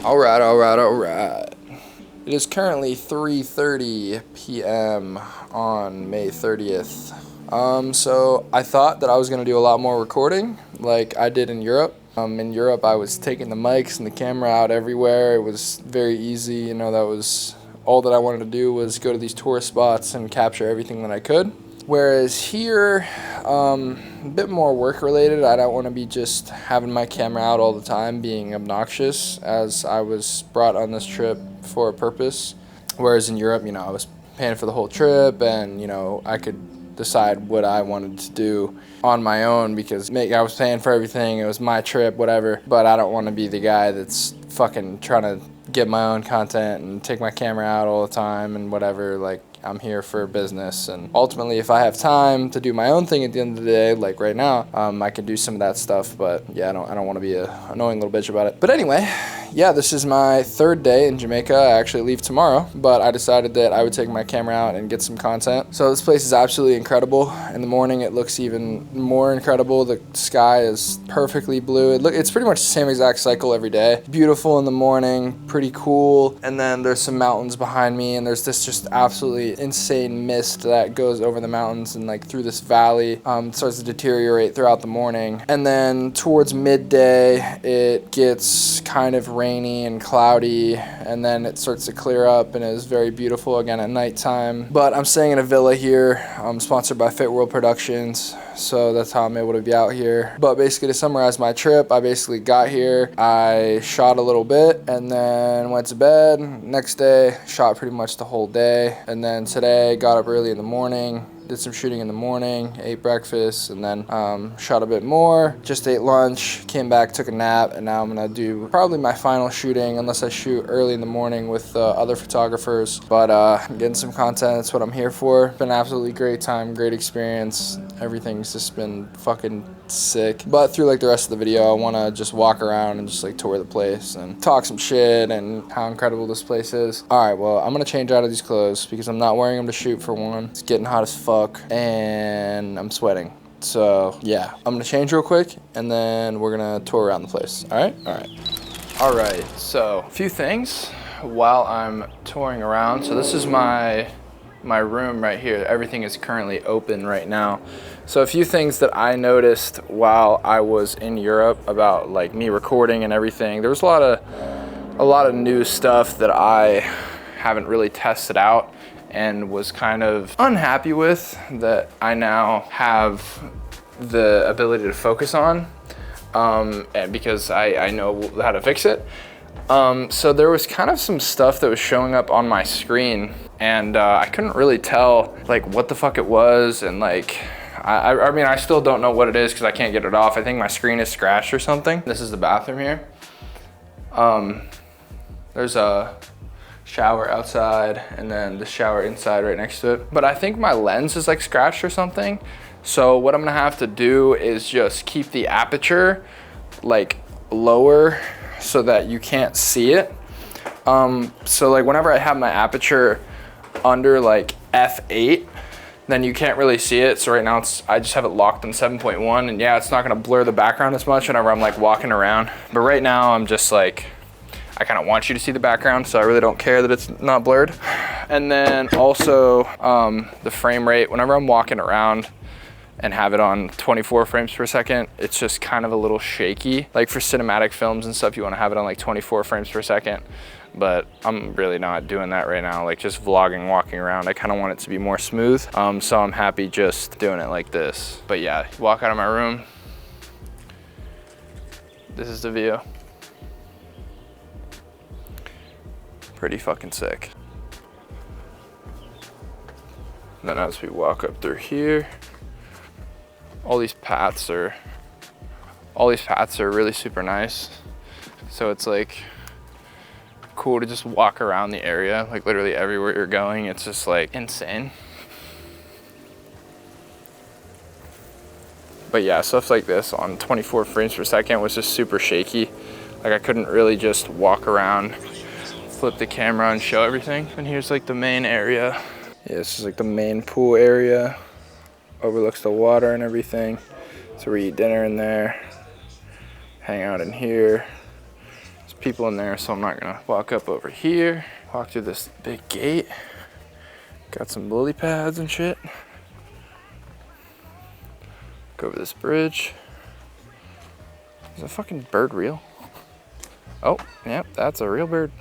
All right, all right, all right. It is currently 3:30 p.m. on May 30th. So I thought that I was gonna do a lot more recording, like I did in Europe. In Europe, I was taking the mics and the camera out everywhere. It was very easy. You know, that was all that I wanted to do was go to these tourist spots and capture everything that I could. Whereas here, a bit more work related. I don't want to be just having my camera out all the time being obnoxious, as I was brought on this trip for a purpose. Whereas in Europe, you know, I was paying for the whole trip and, you know, I could decide what I wanted to do on my own because I was paying for everything. It was my trip, whatever. But I don't want to be the guy that's fucking trying to get my own content and take my camera out all the time and whatever. Like, I'm here for business, and ultimately if I have time to do my own thing at the end of the day, like right now, I can do some of that stuff. But yeah, I don't want to be a annoying little bitch about it. But anyway, yeah, this is my third day in Jamaica. I actually leave tomorrow, but I decided that I would take my camera out and get some content. So this place is absolutely incredible. In the morning it looks even more incredible. The sky is perfectly blue. It's pretty much the same exact cycle every day. Beautiful in the morning, pretty cool, and then there's some mountains behind me, and there's this just absolutely insane mist that goes over the mountains and like through this valley. Starts to deteriorate throughout the morning, and then towards midday it gets kind of rainy and cloudy, and then it starts to clear up and is very beautiful again at nighttime. But I'm staying in a villa here, sponsored by Fit World Productions, so that's how I'm able to be out here. But basically, to summarize my trip, I basically got here, I shot a little bit, and then went to bed. Next day, shot pretty much the whole day, and then today got up early in the morning, did some shooting in the morning, ate breakfast, and then shot a bit more, just ate lunch, came back, took a nap, and now I'm gonna do probably my final shooting, unless I shoot early in the morning with other photographers. But I'm getting some content, that's what I'm here for. Been an absolutely great time, great experience. Everything's just been fucking sick. But through like the rest of the video, I wanna just walk around and just like tour the place and talk some shit and how incredible this place is. All right, well, I'm gonna change out of these clothes because I'm not wearing them to shoot, for one. It's getting hot as fuck and I'm sweating. So yeah, I'm gonna change real quick and then we're gonna tour around the place. All right, so a few things while I'm touring around. So this is my room right here. Everything is currently open right now. So a few things that I noticed while I was in Europe about like me recording and everything. There was a lot of new stuff that I haven't really tested out and was kind of unhappy with, that I now have the ability to focus on, and because I know how to fix it. So there was kind of some stuff that was showing up on my screen, and I couldn't really tell like what the fuck it was, and like I mean, I still don't know what it is because I can't get it off. I think my screen is scratched or something. This is the bathroom here. There's a shower outside and then the shower inside right next to it. But I think my lens is like scratched or something. So what I'm gonna have to do is just keep the aperture like lower so that you can't see it. So like whenever I have my aperture under like f8, then you can't really see it. So right now I just have it locked on 7.1, and yeah, it's not gonna blur the background as much whenever I'm like walking around. But right now I'm just like, I kind of want you to see the background, so I really don't care that it's not blurred. And then also the frame rate, whenever I'm walking around and have it on 24 frames per second, it's just kind of a little shaky. Like for cinematic films and stuff, you want to have it on like 24 frames per second. But I'm really not doing that right now. Like just vlogging, walking around, I kind of want it to be more smooth. So I'm happy just doing it like this. But yeah, walk out of my room. This is the view. Pretty fucking sick. Then as we walk up through here, all these paths are really super nice. So it's like cool to just walk around the area, like literally everywhere you're going. It's just like insane. But yeah, stuff like this on 24 frames per second was just super shaky. Like I couldn't really just walk around, flip the camera and show everything. And here's like the main area. Yeah, this is like the main pool area. Overlooks the water and everything. So we eat dinner in there, hang out in here. It's people in there, so I'm not gonna walk up over here. Walk through this big gate. Got some lily pads and shit. Go over this bridge. Is a fucking bird real? Oh, yep, that's a real bird.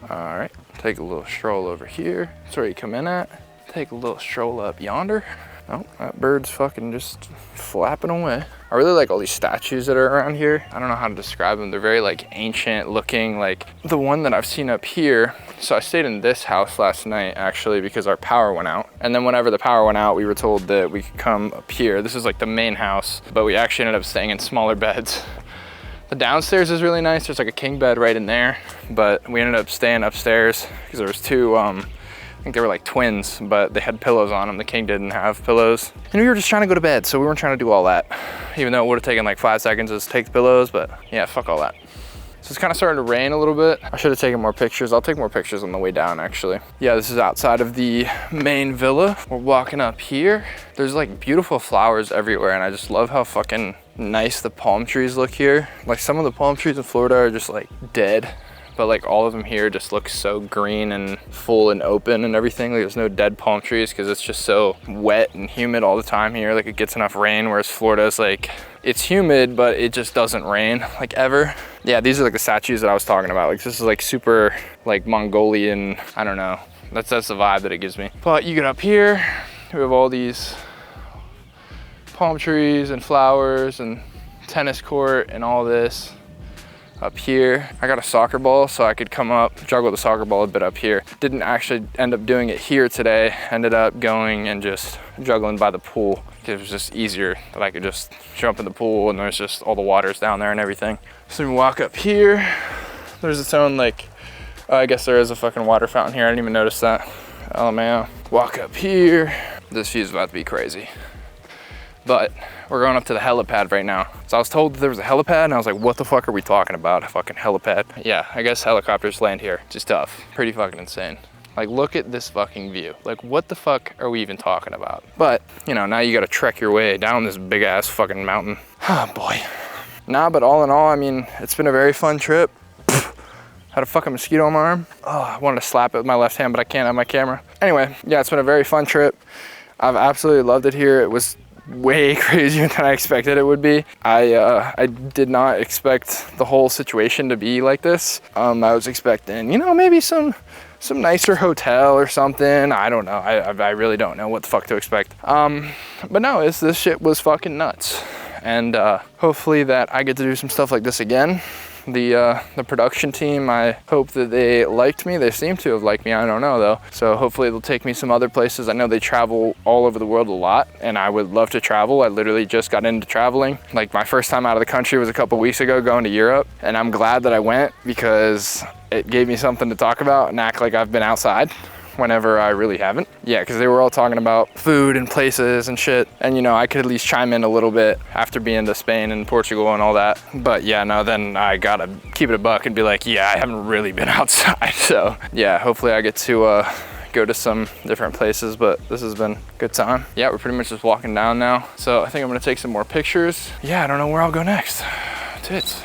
All right, take a little stroll over here. That's where you come in at. Take a little stroll up yonder. Oh, that bird's fucking just flapping away. I really like all these statues that are around here. I don't know how to describe them. They're very like ancient looking, like the one that I've seen up here. So I stayed in this house last night actually because our power went out. And then whenever the power went out, we were told that we could come up here. This is like the main house, but we actually ended up staying in smaller beds. The downstairs is really nice. There's like a king bed right in there, but we ended up staying upstairs because there was two, I think they were like twins, but they had pillows on them. The king didn't have pillows. And we were just trying to go to bed, so we weren't trying to do all that. Even though it would have taken like 5 seconds to take the pillows, but yeah, fuck all that. So it's kind of starting to rain a little bit. I should have taken more pictures. I'll take more pictures on the way down actually. Yeah, this is outside of the main villa. We're walking up here. There's like beautiful flowers everywhere, and I just love how fucking nice the palm trees look here. Like some of the palm trees in Florida are just like dead, but like all of them here just look so green and full and open and everything. Like there's no dead palm trees because it's just so wet and humid all the time here. Like it gets enough rain, whereas Florida is like, it's humid, but it just doesn't rain like ever. Yeah, these are like the statues that I was talking about. Like this is like super like Mongolian, I don't know. That's the vibe that it gives me. But you get up here, we have all these palm trees and flowers and tennis court and all this. Up here, I got a soccer ball so I could come up, juggle the soccer ball a bit up here. Didn't actually end up doing it here today. Ended up going and just juggling by the pool. It was just easier that I could just jump in the pool and there's just all the waters down there and everything. So we walk up here. There's its own like, I guess there is a fucking water fountain here. I didn't even notice that. Oh man. Walk up here. This view's about to be crazy. But we're going up to the helipad right now. So I was told that there was a helipad and I was like, what the fuck are we talking about? A fucking helipad. Yeah, I guess helicopters land here. Just tough. Pretty fucking insane. Like look at this fucking view. Like what the fuck are we even talking about? But you know, now you gotta trek your way down this big ass fucking mountain. Oh boy. Nah, but all in all, I mean, it's been a very fun trip. Had a fucking mosquito on my arm. Oh, I wanted to slap it with my left hand, but I can't have my camera. Anyway, yeah, it's been a very fun trip. I've absolutely loved it here. It was way crazier than I expected it would be. I did not expect the whole situation to be like this. I was expecting, you know, maybe some nicer hotel or something. I don't know. I really don't know what the fuck to expect. But no, this shit was fucking nuts. And hopefully that I get to do some stuff like this again. The production team, I hope that they liked me. They seem to have liked me, I don't know though. So hopefully they'll take me some other places. I know they travel all over the world a lot and I would love to travel. I literally just got into traveling. Like my first time out of the country was a couple weeks ago going to Europe, and I'm glad that I went because it gave me something to talk about and act like I've been outside whenever I really haven't. Yeah, because they were all talking about food and places and shit. And you know, I could at least chime in a little bit after being to Spain and Portugal and all that. But yeah, no, then I gotta keep it a buck and be like, yeah, I haven't really been outside. So yeah, hopefully I get to go to some different places, but this has been a good time. Yeah, we're pretty much just walking down now. So I think I'm gonna take some more pictures. Yeah, I don't know where I'll go next. Tits.